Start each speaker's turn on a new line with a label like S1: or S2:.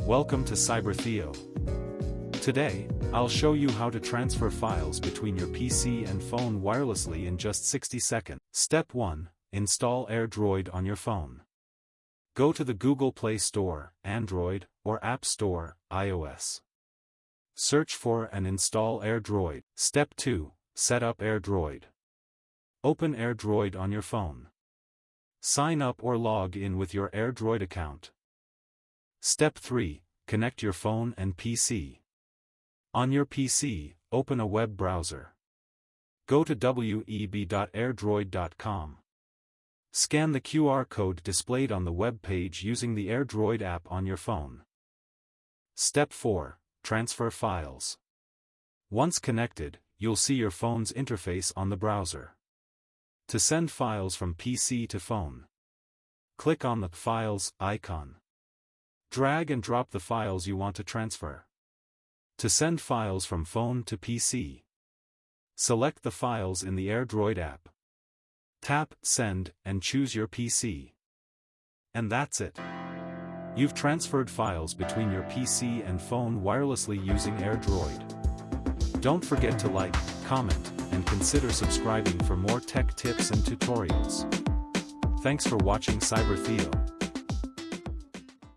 S1: Welcome to Cyber-Theo. Today, I'll show you how to transfer files between your PC and phone wirelessly in just 60 seconds. Step 1. Install AirDroid on your phone. Go to the Google Play Store, Android, or App Store, iOS. Search for and install AirDroid. Step 2. Set up AirDroid. Open AirDroid on your phone. Sign up or log in with your AirDroid account. Step 3. Connect your phone and PC. On your PC, open a web browser. Go to web.airdroid.com. Scan the QR code displayed on the web page using the AirDroid app on your phone. Step 4. Transfer files. Once connected, you'll see your phone's interface on the browser. To send files from PC to phone, click on the Files icon. Drag and drop the files you want to transfer. To send files from phone to PC, select the files in the AirDroid app. Tap Send and choose your PC. And that's it. You've transferred files between your PC and phone wirelessly using AirDroid. Don't forget to like, comment, and consider subscribing for more tech tips and tutorials. Thanks for watching Cyber-Theo.